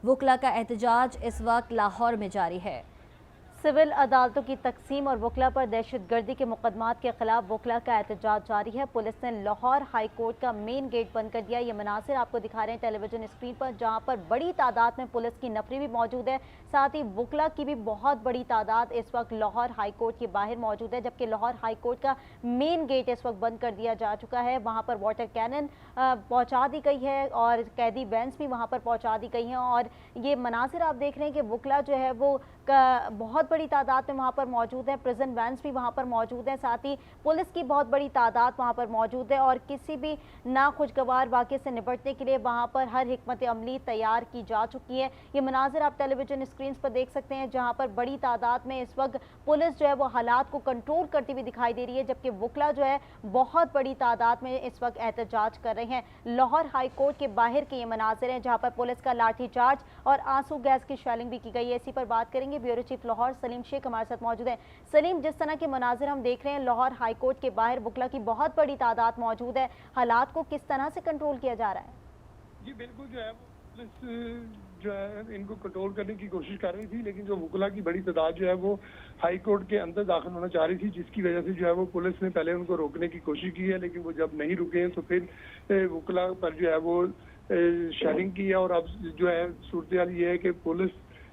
वुकला का एहतजाज इस वक्त लाहौर में जारी है। सिविल अदालतों की तकसीम और वुकला पर दहशतगर्दी के मुकदमात के खिलाफ वुकला का एहतजाज जारी है। पुलिस ने लाहौर हाई कोर्ट का मेन गेट बंद कर दिया। ये मनासिर आपको दिखा रहे हैं टेलीविजन स्क्रीन पर, जहां पर बड़ी तादाद में पुलिस की नफरी भी मौजूद है। साथ ही वुकला की भी बहुत बड़ी तादाद इस वक्त लाहौर हाई कोर्ट के बाहर मौजूद है, जबकि लाहौर हाई कोर्ट का मेन गेट इस वक्त बंद कर दिया जा चुका है। वहां पर वाटर कैनन पहुंचा दी गई है और कैदी वैन्स भी वहां पर पहुंचा दी गई हैं। और ये मनासिर आप देख रहे हैं कि वुकला जो है वो बहुत बड़ी तादाद में वहां पर मौजूद है। प्रिजन वैन्स भी वहां पर मौजूद हैं, साथ ही पुलिस की बहुत बड़ी तादाद वहां पर मौजूद है। और किसी भी नाखुशगवार वाक़े से निपटने के लिए वहां पर हर हिकमत अमली तैयार की जा चुकी है। ये मनाजिर आप टेलीविजन स्क्रीन पर देख सकते हैं, जहां पर बड़ी तादाद में इस वक्त पुलिस जो है वो हालात को कंट्रोल करती हुई दिखाई दे रही है, जबकि वुकला जो है बहुत बड़ी तादाद में इस वक्त एहतजाज कर रहे हैं। लाहौर हाई कोर्ट के बाहर के ये मनाजिर हैं, जहां पर पुलिस का लाठीचार्ज और आंसू गैस की शेलिंग भी की गई है। इसी पर बात करेंगे। ब्यूरो चीफ लाहौर सलीम शेख हमारे साथ मौजूद है। सलीम, जिस तरह के मनाजिर हम देख रहे हैं लाहौर हाई कोर्ट के बाहर, वुकला की बहुत बड़ी तादाद मौजूद है, हालात को किस तरह से कंट्रोल किया जा रहा है? जी बिल्कुल, जो है पुलिस जो है इनको कंट्रोल करने की कोशिश कर रही थी, लेकिन जो वुकला की बड़ी तादाद जो है वो हाई कोर्ट के अंदर दाखिल होना चाह रही थी, जिसकी वजह से जो है वो पुलिस ने पहले उनको रोकने की कोशिश की है, लेकिन वो जब नहीं रुके हैं तो फिर वुकला पर जो है वो शेयरिंग की है। और अब जो है सूरत हाल ये है कि पुलिस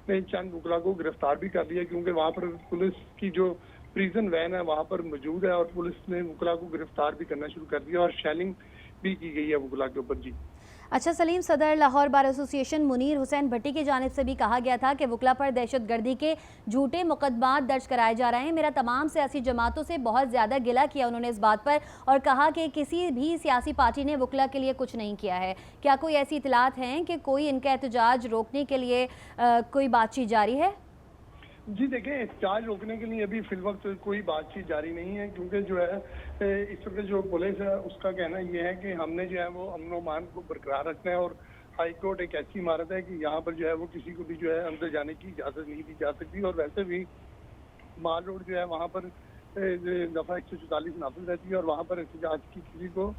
ने चंद वुकला को गिरफ्तार भी कर लिया, क्योंकि वहाँ पर पुलिस की जो प्रिजन वैन है वहाँ पर मौजूद है और पुलिस ने वुकला को गिरफ्तार भी करना शुरू कर दिया और शेलिंग भी की गई है वुकला के ऊपर। जी अच्छा सलीम, सदर लाहौर बार एसोसिएशन मुनीर हुसैन भट्टी की जानिब से भी कहा गया था कि वुकला पर दहशतगर्दी के झूठे मुकदमात दर्ज कराए जा रहे हैं। मेरा तमाम सियासी जमातों से बहुत ज़्यादा गिला किया उन्होंने इस बात पर, और कहा कि किसी भी सियासी पार्टी ने वुकला के लिए कुछ नहीं किया है। क्या कोई ऐसी इतलात हैं कि कोई इनका एहतजाज रोकने के लिए कोई बातचीत जारी है? जी देखें, एहतजाज रोकने के लिए अभी फिल वक्त कोई बातचीत जारी नहीं है, क्योंकि जो है इस वक्त जो पुलिस है उसका कहना यह है कि हमने जो है वो अमन और अमान को बरकरार रखना है। और हाई कोर्ट एक ऐसी इमारत है कि यहाँ पर जो है वो किसी को भी जो है अंदर जाने की इजाज़त नहीं दी जा सकती। और वैसे भी माल रोड जो है वहाँ पर दफ़ा 144 नाफिज रहती है और वहाँ पर एहतजाज की किसी को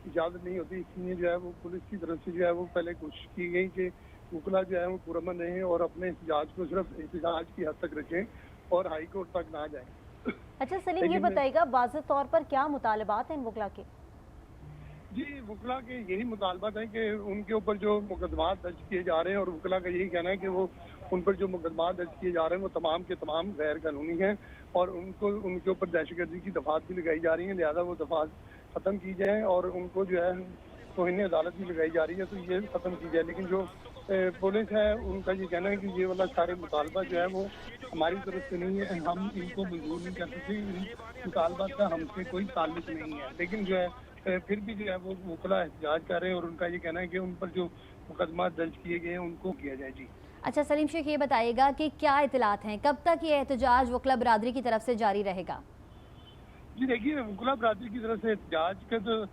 इजाज़त नहीं होती। इसलिए जो है वो पुलिस की तरफ से जो है वो पहले कोशिश की गई कि वुकला जो है वो पुरअमन रहें और अपने एहतजाज को सिर्फ एहतजाज की हद तक रखें और हाई कोर्ट तक ना जाएं। अच्छा सलीम, ये बताइएगा वाज़ेह तौर पर क्या मुतालबात हैं वुकला के? जी वुकला के यही मुतालबात है कि उनके ऊपर जो मुकदमात दर्ज किए जा रहे हैं, और वुकला का यही कहना है कि वो उन पर जो मुकदमात दर्ज किए जा रहे हैं वो तमाम के तमाम गैर कानूनी हैं और उनको उनके ऊपर दहशतगर्दी की दफात भी लगाई जा रही हैं, लिहाजा वो दफात ख़त्म की जाए और उनको जो है तौहीन अदालत भी लगाई जा रही है, तो ये ख़त्म की जाए। लेकिन जो पुलिस है उनका ये कहना है कि ये वाला सारे मुतालबा जो है वो हमारी तरफ से नहीं है, हम इनको मंजूर नहीं कर सकते, इन मुतालबात का हमसे कोई ताल्लुक नहीं है। लेकिन जो है फिर भी जो है वो वुकला एहतजाज कर रहे हैं और उनका ये कहना है कि उन पर जो मुकदमा दर्ज किए गए हैं उनको किया जाए। जी अच्छा सलीम शेख, ये बताइएगा कि क्या इतलात हैं, कब तक ये एहतजाज वुकला बरादरी की तरफ से जारी रहेगा? जी देखिए, वुकला बरादरी की तरफ से एहतजाज का तो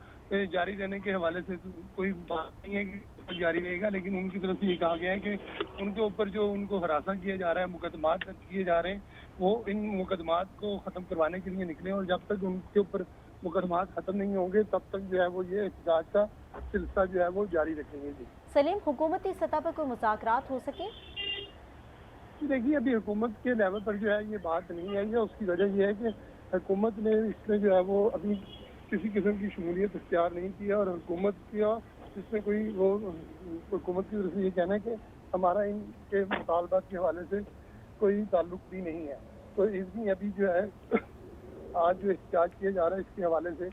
जारी रहने के हवाले से तो कोई बात नहीं है कि जारी रहेगा, लेकिन उनकी तरफ से ये कहा गया है कि उनके ऊपर जो उनको हरासा किया जा रहा है, मुकदमात दर्ज किए जा रहे हैं, वो इन मुकदमात को ख़त्म करवाने के लिए निकले और जब तक उनके ऊपर मुकदमात ख़त्म नहीं होंगे तब तक जो है वो ये एहतजाज का सिलसिला जो है वो जारी रखेंगे। जी सलीम, हुकूमती सतह पर कोई मुज़ाकरात हो सके? देखिए, अभी हुकूमत के लेवल पर जो है ये बात नहीं आई है। उसकी वजह यह है कि हुकूमत ने इसमें जो है वो अभी किसी किस्म की शमूलियत इख्तियार नहीं की है और हुकूमत का इसमें कोई वो हुकूमत की तरफ से ये कहना है कि हमारा इनके मुतालबात के हवाले से कोई ताल्लुक भी नहीं है। तो इसलिए अभी जो है आज जो एहतजाज किया जा रहा है इसके हवाले से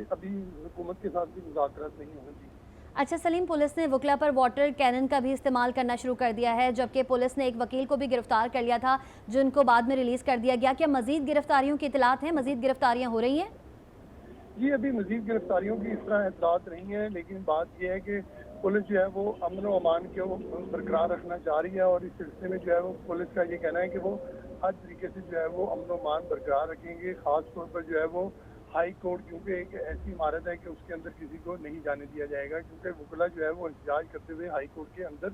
अभी हुकूमत के साथ भी मुज़ाकरात नहीं होंगी। अच्छा सलीम, पुलिस ने वुकला पर वाटर कैनन का भी इस्तेमाल करना शुरू कर दिया है, जबकि पुलिस ने एक वकील को भी गिरफ्तार कर लिया था जिनको बाद में रिलीज कर दिया गया। क्या मजीद गिरफ्तारियों की इतलात हैं, मजीद गिरफ्तारियां हो रही हैं? जी अभी मजीद गिरफ्तारियों की इस तरह इतलात नहीं है, लेकिन बात यह है कि पुलिस जो है वो अमन व अमान को बरकरार रखना चाह रही है और इस सिलसिले में जो है वो पुलिस का ये कहना है कि वो हर तरीके से जो है वो अमन व अमान बरकरार रखेंगे। खास तौर पर जो है वो हाई कोर्ट, क्योंकि एक ऐसी इमारत है कि उसके अंदर किसी को नहीं जाने दिया जाएगा, क्योंकि वुकला जो है वो एहतजाज करते हुए हाई कोर्ट के अंदर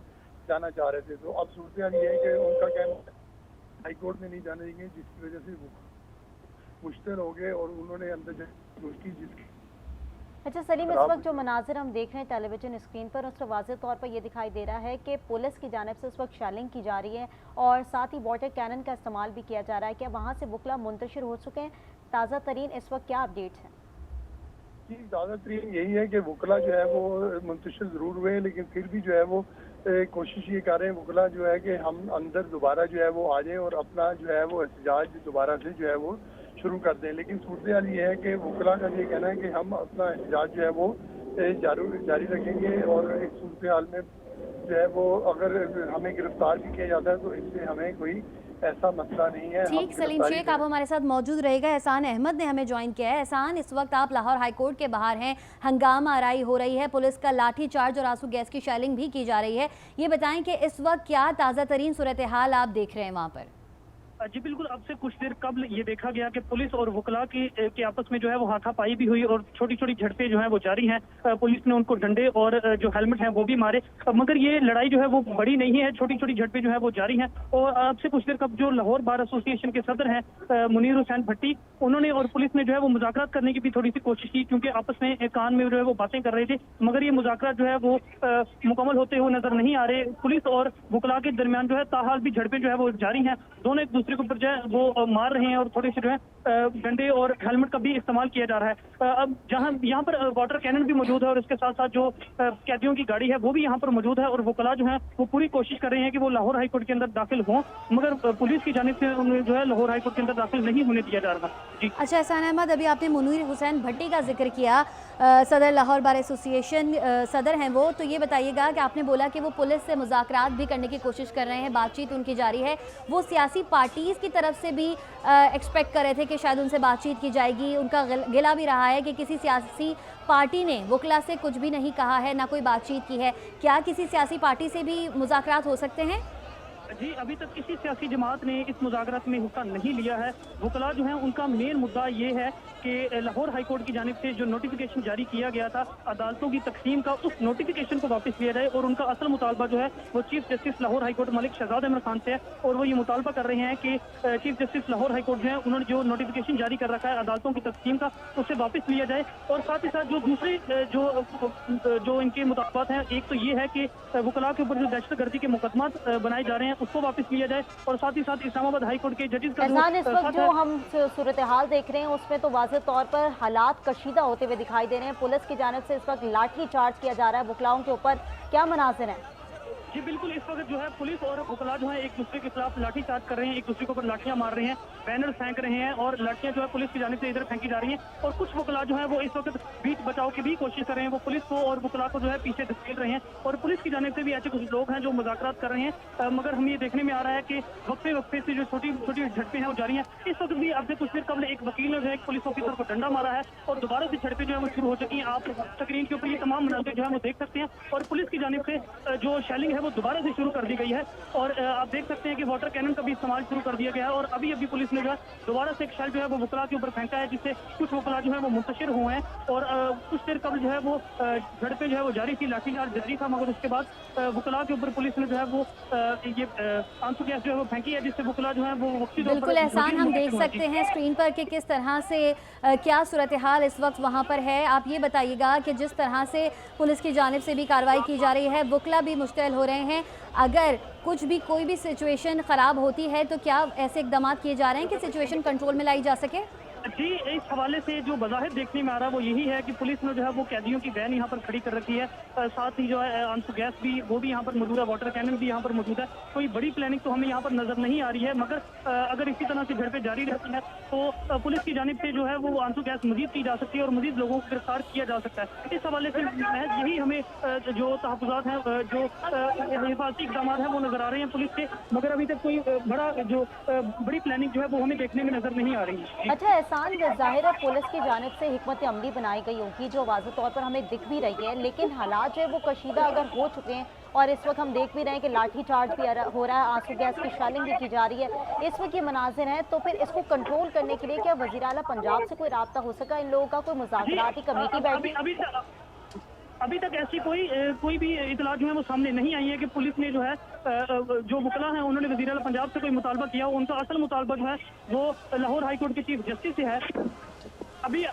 जाना चाह रहे थे। तो अब सूरत ये है कि उनका कहना हाई कोर्ट में नहीं जाने देंगे, जिसकी वजह से वो मुश्किल हो गए और उन्होंने अंदर कोशिश की, जिसकी अच्छा सलीम, इस वक्त जो मनाजिर हम देख रहे हैं टेलीविजन स्क्रीन पर, उससे वाज़ेह तौर पर यह दिखाई दे रहा है कि पुलिस की जानिब से उस वक्त शेलिंग की जा रही है और साथ ही वाटर कैनन का इस्तेमाल भी किया जा रहा है। क्या वहाँ से वकला मुंतशिर हो चुके हैं? ताज़ा तरीन इस वक्त क्या अपडेट्स हैं? जी, ज़्यादातर यही है कि वकला जो है वो मुंतशिर ज़रूर हुए हैं, लेकिन फिर भी जो है वो कोशिश ये कर रहे हैं वकला जो है कि हम अंदर दोबारा जो है वो आ जाएं और अपना जो है वो एहतजाज दोबारा से जो है वो शुरू कर दें। लेकिन सूरत हाल ये है कि वकला का ये कहना है कि हम अपना एहतजाज जो है वो जारी रखेंगे और इस सूरत हाल में जो है वो अगर हमें गिरफ्तार भी किया जाता है तो इससे हमें कोई ऐसा मसला नहीं है। ठीक सलीम शेख, आप हमारे साथ मौजूद रहेगा। एहसान अहमद ने हमें ज्वाइन किया है। एहसान, इस वक्त आप लाहौर हाई कोर्ट के बाहर हैं, हंगामा आराई हो रही है, पुलिस का लाठी चार्ज और आंसू गैस की शेलिंग भी की जा रही है। ये बताएं कि इस वक्त क्या ताज़ा तरीन सूरत हाल आप देख रहे हैं वहाँ पर? जी बिल्कुल, अब से कुछ देर कबल ये देखा गया कि पुलिस और वकला के आपस में जो है वो हाथापाई भी हुई और छोटी छोटी झड़पें जो है वो जारी हैं। पुलिस ने उनको डंडे और जो हेलमेट हैं वो भी मारे, मगर ये लड़ाई जो है वो बड़ी नहीं है, छोटी छोटी झड़पें जो है वो जारी हैं। और अब से कुछ देर कब जो लाहौर बार एसोसिएशन के सदर हैं मुनीर हुसैन भट्टी, उन्होंने और पुलिस ने जो है वो मुज़ाकरात करने की भी थोड़ी सी कोशिश की, क्योंकि आपस में कान में जो है वो बातें कर रहे थे, मगर ये मुज़ाकरात जो है वो मुकम्मल होते हुए नजर नहीं आ रहे। पुलिस और वकला के दरमियान जो है ताहाल भी झड़पें जो है वो जारी हैं। दोनों एक दूसरे के ऊपर जो है वो मार रहे हैं और थोड़े से जो है डंडे और हेलमेट का भी इस्तेमाल किया जा रहा है। अब जहां यहाँ पर वाटर कैनन भी मौजूद है और इसके साथ साथ जो कैदियों की गाड़ी है वो भी यहाँ पर मौजूद है और वकला जो है वो पूरी कोशिश कर रहे हैं कि वो लाहौर हाई कोर्ट के अंदर दाखिल हों, मगर पुलिस की जानिब से उन्हें जो है लाहौर हाई कोर्ट के अंदर दाखिल नहीं होने दिया जा रहा। जी अच्छा एहसान अहमद, अभी आपने मुनीर हुसैन भट्टी का जिक्र किया, सदर लाहौर बार एसोसिएशन सदर हैं वो, तो ये बताइएगा कि आपने बोला कि वो पुलिस से मुज़ाकरात भी करने की कोशिश कर रहे हैं, बातचीत उनकी जारी है, वो सियासी पार्टीज़ की तरफ से भी एक्सपेक्ट कर रहे थे कि शायद उनसे बातचीत की जाएगी। उनका गिला भी रहा है कि किसी सियासी पार्टी ने वकला से कुछ भी नहीं कहा है, ना कोई बातचीत की है। क्या किसी सियासी पार्टी से भी मुज़ाकरात हो सकते हैं? जी अभी तक किसी सियासी जमात ने इस मुज़ाकरात में हिस्सा नहीं लिया है। वकला जो है उनका मेन मुद्दा ये है कि लाहौर हाई कोर्ट की जानिब से जो नोटिफिकेशन जारी किया गया था अदालतों की तकसीम का, उस नोटिफिकेशन को वापस लिया जाए। और उनका असल मुतालबा जो है वो chief justice Lahore high court Malik Shahzad Ahmad Khan से है, और वो ये मुतालबा कर रहे हैं कि chief justice Lahore high court जो है उन्होंने जो नोटिफिकेशन जारी कर रखा है अदालतों की तकसीम का, उसे वापस लिया जाए। और साथ ही साथ जो दूसरे जो इनके मुतालबात हैं, एक तो ये है कि वकला के ऊपर जो दहशतगर्दी के मुकदमात बनाए जा रहे हैं उसको वापस लिया जाए, और साथ ही साथ इस्लामाबाद हाई कोर्ट के जजेस का इस वक्त जो हम सूरत हाल देख रहे हैं उसमें तो वाज़ेह तौर पर हालात कशीदा होते हुए दिखाई दे रहे हैं। पुलिस की जानिब से इस वक्त लाठी चार्ज किया जा रहा है वकलाओं के ऊपर, क्या मनाजिर हैं? जी बिल्कुल, इस वक्त जो है पुलिस और वकला जो है एक दूसरे के खिलाफ लाठी चार्ज कर रहे हैं, एक दूसरे के ऊपर लाठियां मार रहे हैं, बैनर फेंक रहे हैं और लाठियां जो है पुलिस की जानिब से इधर फेंकी जा रही हैं। और कुछ वकला जो है वो इस वक्त बीच बचाव की भी कोशिश कर रहे हैं, वो पुलिस को और वकला को जो है पीछे धकेल रहे हैं। और पुलिस की जानिब से भी ऐसे कुछ लोग हैं जो मुज़ाकरात कर रहे हैं, मगर हमें ये देखने में आ रहा है कि वक्फे वक्फे से जो छोटी छोटी झड़पें हैं वो जारी हैं। इस वक्त भी अब से कुछ देर कबल एक वकील ने जो है एक पुलिस ऑफिसर को डंडा मारा है और दोबारा से झड़पें जो है वो शुरू हो चुकी हैं। आप स्क्रीन के ऊपर ये तमाम मनाज़िर जो है वो देख सकते हैं। और पुलिस की जानिब से जो शेलिंग है वो दोबारा से शुरू कर दी गई है, और आप देख सकते हैं कि वाटर कैनन का भी इस्तेमाल शुरू कर दिया गया है। और अभी अभी पुलिस ने जो है दोबारा से एक शेल जो है वो वकला के ऊपर फेंका है, जिससे कुछ वकला जो है वो मुंतशिर हुए हैं। और कुछ देर कबल जो है वो झड़पें जो है वो जारी थी, लाठीचार्ज जारी था, मगर उसके बाद वकला के ऊपर पुलिस ने जो है वो ये आंसू गैस जो है वो फेंकी है, जिससे वकला जो है वो बिल्कुल एहसान, हम देख सकते हैं स्क्रीन पर कि किस तरह से क्या सूरत हाल इस वक्त वहाँ पर है। आप ये बताइएगा कि जिस तरह से पुलिस की जानिब से भी कार्रवाई की जा रही है, वकला भी मुश्तैल हो रहे हैं, अगर कुछ भी कोई भी सिचुएशन ख़राब होती है तो क्या ऐसे इक़दाम किए जा रहे हैं कि सिचुएशन कंट्रोल में लाई जा सके? जी इस हवाले से जो बज़ाहिर देखने में आ रहा है वो यही है कि पुलिस ने जो है वो कैदियों की वैन यहाँ पर खड़ी कर रखी है, साथ ही जो है आंसू गैस भी वो भी यहाँ पर मौजूद है, वाटर कैनन भी यहाँ पर मौजूद है। कोई बड़ी प्लानिंग तो हमें यहाँ पर नजर नहीं आ रही है, मगर अगर इसी तरह से झड़पें जारी रहती हैं तो पुलिस की जानिब से जो है वो आंसू गैस मजीद की जा सकती है और मजीद लोगों को गिरफ्तार किया जा सकता है। इस हवाले से महज यही हमें जो तहफ़्फ़ुज़ात हैं, जो हिफाजती इक़दाम हैं वो नजर आ रहे हैं पुलिस के, मगर अभी तक कोई बड़ी प्लानिंग जो है वो हमें देखने में नजर नहीं आ रही है। अच्छा ज़ाहिर है पुलिस की जानिब से हिकमत अमली बनाई गई होगी जो वाज़ेह तौर पर हमें दिख भी रही है, लेकिन हालात जो है वो कशीदा अगर हो चुके हैं और इस वक्त हम देख भी रहे हैं कि लाठी चार्ज भी हो रहा है, आंसू गैस की शेलिंग भी की जा रही है, इस वक्त ये मनाजिर हैं, तो फिर इसको कंट्रोल करने के लिए क्या वज़ीर आला पंजाब से कोई राब्ता हो सका? इन लोगों का कोई मुज़ाकराती कमेटी बैठी? अभी तक ऐसी कोई भी इतला जो है वो सामने नहीं आई है कि पुलिस ने जो है जो वकला हैं उन्होंने वज़ीर आला पंजाब से कोई मुतालबा किया। उनका असल मुतालबा जो है वो लाहौर हाई कोर्ट के चीफ जस्टिस से है। अभी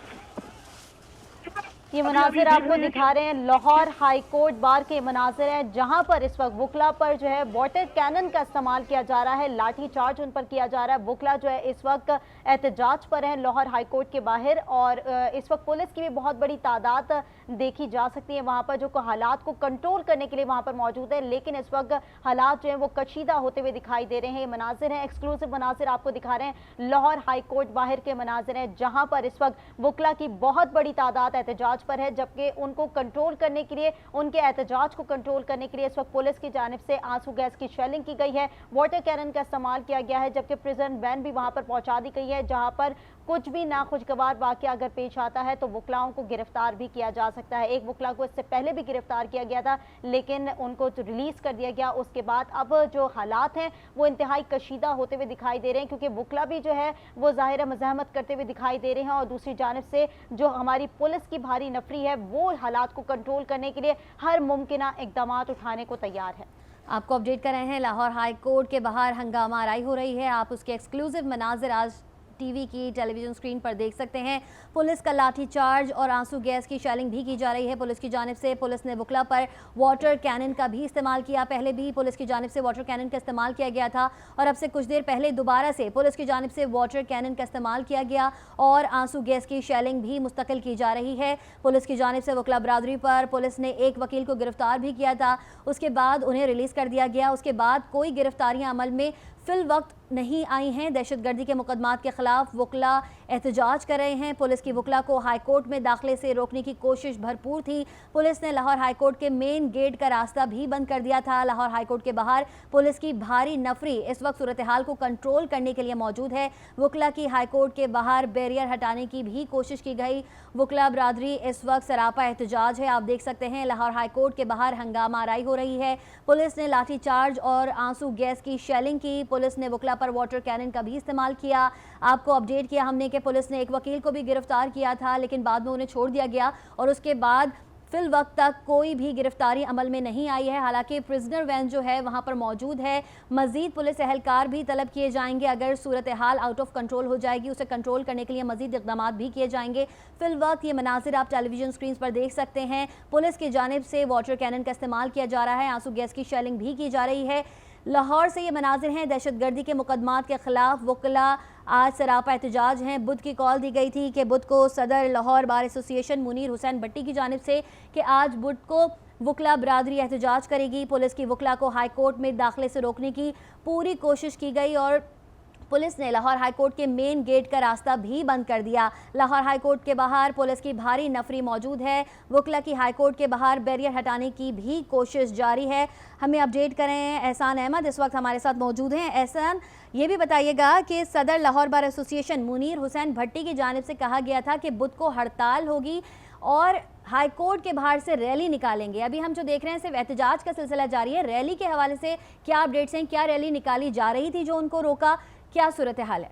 ये मनाजिर आपको दिखा रहे हैं लाहौर हाई कोर्ट बार के मनाजिर हैं, जहां पर इस वक्त वकला पर जो है वाटर कैनन का इस्तेमाल किया जा रहा है, लाठी चार्ज उन पर किया जा रहा है। वकला जो है इस वक्त एहतजाज पर है लाहौर हाई कोर्ट के बाहर, और इस वक्त पुलिस की भी बहुत बड़ी तादाद देखी जा सकती है वहां पर, जो हालात को कंट्रोल करने के लिए वहां पर मौजूद है। लेकिन इस वक्त हालात जो है वो कशीदा होते हुए दिखाई दे रहे हैं। ये मनाजिर हैं, एक्सक्लूसिव मनाजिर आपको दिखा रहे हैं लाहौर हाई कोर्ट बाहर के मनाजिर हैं, जहां पर इस वक्त वकला की बहुत बड़ी तादाद एहतजाज पर है, जबकि उनको कंट्रोल करने के लिए, उनके एहतजाज को कंट्रोल करने के लिए इस वक्त पुलिस की जानिब से आंसू गैस की शेलिंग की गई है, वाटर कैनन का इस्तेमाल किया गया है, जबकि प्रिजन वैन भी वहां पर पहुंचा दी गई है, जहां पर कुछ भी नाखुशगवार वाकया अगर पेश आता है तो वकलाओं को गिरफ्तार भी किया जा सकता है। एक वकला को इससे पहले भी गिरफ्तार किया गया था, लेकिन उनको तो रिलीज कर दिया गया। उसके बाद अब जो हालात हैं वो इंतहाई कशीदा होते हुए दिखाई दे रहे हैं, क्योंकि वकला भी जो है वो ज़ाहिर मज़ाहमत करते हुए दिखाई दे रहे हैं, और दूसरी जानिब से जो हमारी पुलिस की भारी नफरी है वो हालात को कंट्रोल करने के लिए हर मुमकिन इकदाम उठाने को तैयार है। आपको अपडेट कर रहे हैं लाहौर हाई कोर्ट के बाहर हंगामा आराई हो रही है। आप उसके एक्सक्लूसिव मनाजिर आज टीवी की टेलीविजन स्क्रीन पर देख सकते हैं। पुलिस का लाठी चार्ज और आंसू गैस की शेलिंग भी की जा रही है पुलिस की जानिब से। पुलिस ने वकला पर वाटर कैनन का भी इस्तेमाल किया। पहले भी पुलिस की जानिब से वाटर कैनन का इस्तेमाल किया गया था, और अब से कुछ देर पहले दोबारा से पुलिस की जानिब से वाटर कैनन का इस्तेमाल किया गया और आंसू गैस की शेलिंग भी मुस्तकिल की जा रही है। पुलिस की जानिब से वकला बरादरी पर पुलिस ने एक वकील को गिरफ्तार भी किया था, उसके बाद उन्हें रिलीज़ कर दिया गया। उसके बाद कोई गिरफ्तारियां अमल में फिल वक्त नहीं आई हैं। दहशतगर्दी के मुकदमात के खिलाफ वकला एहतजाज कर रहे हैं। पुलिस की वकला को हाई कोर्ट में दाखिले से रोकने की कोशिश भरपूर थी। पुलिस ने लाहौर हाई कोर्ट के मेन गेट का रास्ता भी बंद कर दिया था। लाहौर हाई कोर्ट के बाहर पुलिस की भारी नफरी इस वक्त सूरत हाल को कंट्रोल करने के लिए मौजूद है। वकला की हाई कोर्ट के बाहर बैरियर हटाने की भी कोशिश की गई। वकला बरादरी इस वक्त सरापा एहतजाज है। आप देख सकते हैं लाहौर हाई कोर्ट के बाहर हंगामा आराई हो रही है। पुलिस ने लाठी चार्ज और आंसू गैस की शेलिंग की। पुलिस ने वकला पर वाटर कैनन का भी इस्तेमाल किया। आपको अपडेट किया हमने कि पुलिस ने एक वकील को भी गिरफ्तार किया था, लेकिन बाद में उन्हें छोड़ दिया गया, और उसके बाद फिल वक्त तक कोई भी गिरफ्तारी अमल में नहीं आई है। हालांकि प्रिजनर वैन जो है वहां पर मौजूद है। मजीद पुलिस एहलकार भी तलब किए जाएंगे। अगर सूरत हाल आउट ऑफ कंट्रोल हो जाएगी, उसे कंट्रोल करने के लिए मजीद इकदाम भी किए जाएंगे। फिल वक्त ये मनाजिर आप टेलीविजन स्क्रीन पर देख सकते हैं। पुलिस की जानिब से वाटर कैनन का इस्तेमाल किया जा रहा है, आंसू गैस की शेलिंग भी की जा रही है। लाहौर से ये मनाजिर हैं। दहशतगर्दी के मुकदमात के खिलाफ वकला आज सरापा एहतजाज हैं। बुध की कॉल दी गई थी कि बुध को सदर लाहौर बार एसोसिएशन मुनीर हुसैन भट्टी की जानिब से कि आज बुध को वकला बरादरी एहतजाज करेगी। पुलिस की वकला को हाई कोर्ट में दाखिले से रोकने की पूरी कोशिश की गई, और पुलिस ने लाहौर हाई कोर्ट के मेन गेट का रास्ता भी बंद कर दिया। लाहौर हाई कोर्ट के बाहर पुलिस की भारी नफरी मौजूद है। वकला की हाई कोर्ट के बाहर बैरियर हटाने की भी कोशिश जारी है। हमें अपडेट करें एहसान अहमद इस वक्त हमारे साथ मौजूद हैं। एहसान, ये भी बताइएगा कि सदर लाहौर बार एसोसिएशन मुनीर हुसैन भट्टी की जानिब से कहा गया था कि बुध को हड़ताल होगी और हाई कोर्ट के बाहर से रैली निकालेंगे। अभी हम जो देख रहे हैं सिर्फ एहतजाज का सिलसिला जारी है। रैली के हवाले से क्या अपडेट्स हैं? क्या रैली निकाली जा रही थी जो उनको रोका? क्या सूरत हाल है?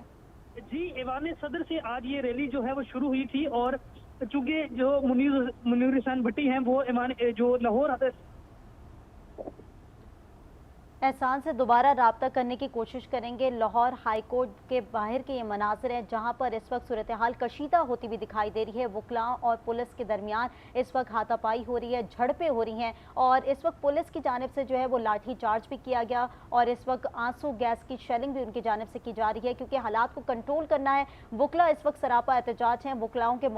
जी, ऐवान सदर से आज ये रैली जो है वो शुरू हुई थी, और चूंकि जो मुनीर हुसैन भट्टी हैं वो जो लाहौर एहसान से दोबारा रब्ता करने की कोशिश करेंगे। लाहौर हाई कोर्ट के बाहर के ये मनाजिर हैं, जहां पर इस वक्त सूरत हाल कशीदा होती हुई दिखाई दे रही है। वकलाओं और पुलिस के दरमियान इस वक्त हाथापाई हो रही है, झड़पें हो रही हैं, और इस वक्त पुलिस की जानिब से जो है वो लाठी चार्ज भी किया गया, और इस वक्त आंसू गैस की शेलिंग भी उनकी जानिब से की जा रही है, क्योंकि हालात को कंट्रोल करना है। वकला इस वक्त सरापा एहतजाज हैं। वकलाओं के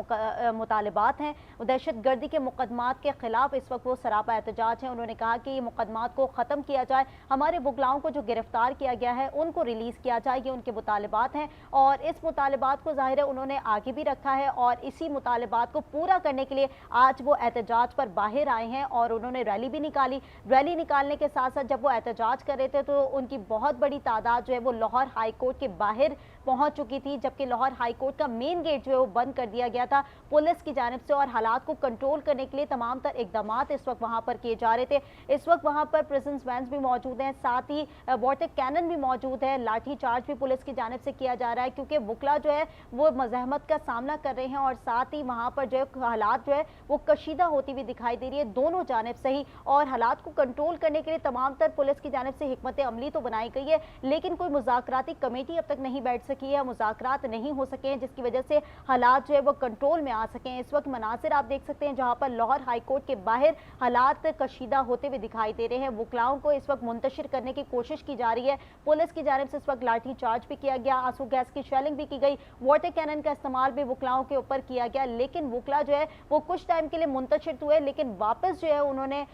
मुतालबात हैं, दहशतगर्दी के मुकदमात के खिलाफ इस वक्त वो सरापा एहतजाज हैं। उन्होंने कहा कि ये मुकदमात को ख़त्म किया जाए, हमारे वकलाओं को जो गिरफ्तार किया गया है उनको रिलीज किया जाए, ये उनके मुतालबात हैं, और इस मुतालबात को जाहिर है उन्होंने आगे भी रखा है, और इसी मुतालबात को पूरा करने के लिए आज वो एहतजाज पर बाहर आए हैं, और उन्होंने रैली भी निकाली। रैली निकालने के साथ साथ जब वो एहतजाज कर रहे थे तो उनकी बहुत बड़ी तादाद जो है वो लाहौर हाई कोर्ट के बाहर पहुंच चुकी थी, जबकि लाहौर हाई कोर्ट का मेन गेट जो है वो बंद कर दिया गया था पुलिस की जानिब से, और हालात को कंट्रोल करने के लिए तमाम तर इकदाम इस वक्त वहां पर किए जा रहे थे। इस वक्त वहां पर प्रिजन वैन्स भी मौजूद हैं। हैं, साथ ही वाटर कैनन भी मौजूद है, लाठी चार्ज भी पुलिस की जानिब से किया जा रहा है क्योंकि वुकला जो है वो मज़ाहमत का सामना कर रहे हैं और साथ ही वहाँ पर जो है हालात जो है वो कशीदा होती हुई दिखाई दे रही है दोनों जानिब से ही। और हालात को कंट्रोल करने के लिए तमाम तर पुलिस की जानिब से हिकमत अमली तो बनाई गई है, लेकिन कोई मुज़ाकराती कमेटी अब तक नहीं बैठ सकी है, मुज़ाकरात नहीं हो सके हैं जिसकी वजह से हालात जो है वो कंट्रोल में आ सके हैं। इस वक्त मनासिर आप देख सकते हैं जहाँ पर लाहौर हाई कोर्ट के बाहर हालात कशीदा होते हुए दिखाई दे रहे हैं। वुकलाओं को इस वक्त मुंतशिर करने की कोशिश की जा रही है, पुलिस की जानिब से इस वक्त लाठी चार्ज भी किया गया, आंसू गैस की शेलिंग भी की गई, वाटर कैनन का इस्तेमाल भी वुकलाओं के ऊपर किया गया, लेकिन वुकला जो है वो कुछ टाइम के लिए मुंतशिर हुए, लेकिन वापस जो है उन्होंने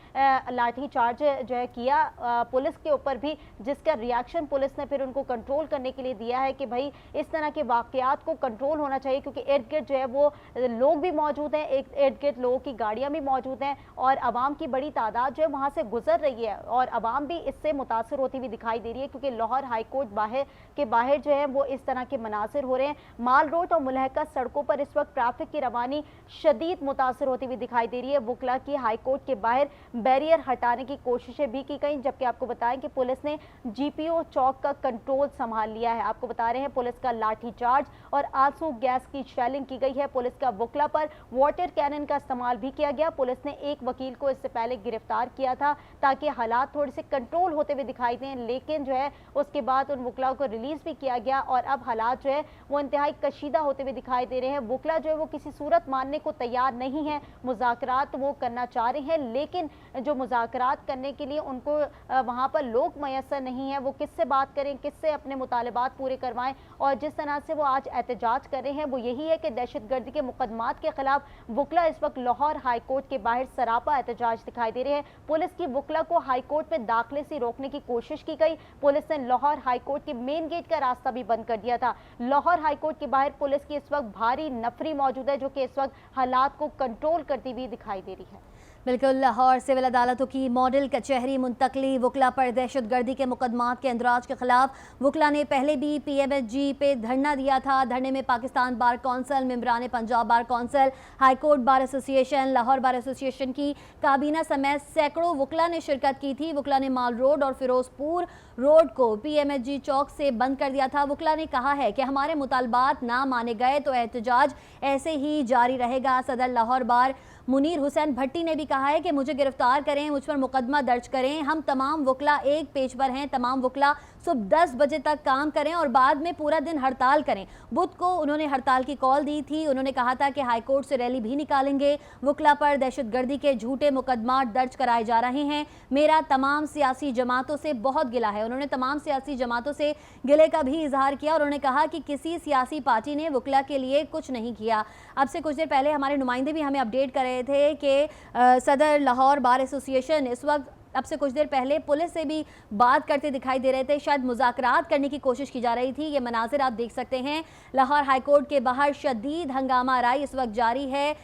लाठी चार्ज जो है किया पुलिस के ऊपर भी, जिसका रिएक्शन पुलिस ने फिर उनको कंट्रोल करने के लिए दिया है कि भाई इस तरह के वाकयात को कंट्रोल होना चाहिए क्योंकि इर्द गिर्द जो है वो लोग भी मौजूद हैं, एक इर्द गिर्द लोगों की गाड़ियां भी मौजूद हैं और आवाम की बड़ी तादाद जो है वहां से गुजर रही है और आवाम भी इससे मुतासर होती हुई दिखाई दे रही है क्योंकि लाहौर हाई कोर्ट बाहर जो है वो इस तरह के मनासिर हो रहे हैं। माल रोड और मुलहका सड़कों पर इस वक्त ट्रैफिक की रवानी शदीद मुतासर होती हुई दिखाई दे रही है। वुकला की हाई कोर्ट के बाहर बैरियर हटाने की कोशिशें भी की गई, जबकि आपको बताएं कि पुलिस ने जीपीओ चौक का कंट्रोल संभाल लिया है। आपको बता रहे हैं पुलिस का लाठी चार्ज और आंसू गैस की शेलिंग की गई है, पुलिस का वुकला पर वाटर कैनन का इस्तेमाल भी किया गया। पुलिस ने एक वकील को इससे पहले गिरफ्तार किया था ताकि हालात थोड़े से कंट्रोल होते हुए दिखाई दें, लेकिन जो है उसके बाद उन वुकलाओं को रिलीज भी किया गया और अब हालात जो है वो इंतहाई कशीदा होते हुए दिखाई दे रहे हैं। वुकला जो है वो किसी सूरत मानने को तैयार नहीं है, मुज़ाकरात वो करना चाह रहे हैं, लेकिन जो मुज़ाकरात करने के लिए उनको वहाँ पर लोग मैसर नहीं है, वो किससे बात करें, किससे अपने मुतालबात पूरे करवाएं। और जिस तरह से वो आज एहतजाज कर रहे हैं वो यही है कि दहशतगर्दी के मुकदमात के खिलाफ वुकला इस वक्त लाहौर हाई कोर्ट के बाहर सरापा एहतजाज दिखाई दे रहे हैं। पुलिस की वुकला को हाई कोर्ट में दाखिले से रोकने की कोशिश की गई, पुलिस ने लाहौर हाई कोर्ट के मेन गेट का रास्ता भी बंद कर दिया था। लाहौर हाई कोर्ट के बाहर पुलिस की इस वक्त भारी नफरी मौजूद है जो कि इस वक्त हालात को कंट्रोल करती हुई दिखाई दे रही है। बिल्कुल, लाहौर सिविल अदालतों की मॉडल कचहरी मुंतकली, वुकला पर दहशतगर्दी के मुकदमात के इंदराज के खिलाफ वुकला ने पहले भी PMHG पे धरना दिया था। धरने में पाकिस्तान बार कौंसिल, मेंबरान Punjab bar council, high court bar association, Lahore bar association की काबीना समेत सैकड़ों वुकला ने शिरकत की थी। वुकला ने माल रोड और फिरोजपुर रोड को PMHG चौक से बंद कर दिया था। वुकला ने कहा है कि हमारे मुतालबात ना माने गए तो एहतजाज ऐसे ही जारी रहेगा। सदर लाहौर बार मुनीर हुसैन भट्टी ने भी कहा है कि मुझे गिरफ्तार करें, मुझ पर मुकदमा दर्ज करें, हम तमाम वुकला एक पेज पर हैं, तमाम वुकला सुबह 10 बजे तक काम करें और बाद में पूरा दिन हड़ताल करें। बुध को उन्होंने हड़ताल की कॉल दी थी, उन्होंने कहा था कि हाई कोर्ट से रैली भी निकालेंगे। वुकला पर दहशतगर्दी के झूठे मुकदमा दर्ज कराए जा रहे हैं, मेरा तमाम सियासी जमातों से बहुत गिला है। उन्होंने तमाम सियासी जमातों से गिले का भी इजहार किया और उन्होंने कहा कि किसी सियासी पार्टी ने वुकला के लिए कुछ नहीं किया। अब से कुछ देर पहले हमारे नुमाइंदे भी हमें अपडेट कर रहे थे कि सदर लाहौर बार एसोसिएशन इस वक्त अब से कुछ देर पहले पुलिस से भी बात करते दिखाई दे रहे थे, शायद मुज़ाकरात करने की कोशिश की जा रही थी। ये मनाजिर आप देख सकते हैं, लाहौर हाई कोर्ट के बाहर शदीद हंगामा आराई इस वक्त जारी है।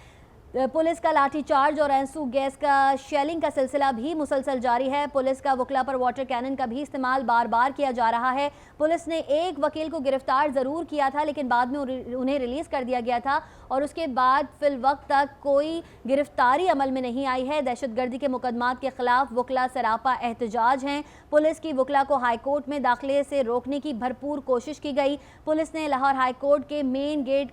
पुलिस का लाठीचार्ज और आंसू गैस का शेलिंग का सिलसिला भी मुसलसल जारी है। पुलिस का वुकला पर वाटर कैनन का भी इस्तेमाल बार बार किया जा रहा है। पुलिस ने एक वकील को गिरफ्तार ज़रूर किया था लेकिन बाद में उन्हें रिलीज़ कर दिया गया था और उसके बाद फिल वक्त तक कोई गिरफ्तारी अमल में नहीं आई है। दहशतगर्दी के मुकदमात के खिलाफ वुकला सरापा एहतजाज हैं। पुलिस की वुकला को हाई कोर्ट में दाखिले से रोकने की भरपूर कोशिश की गई। पुलिस ने लाहौर हाई कोर्ट के मेन गेट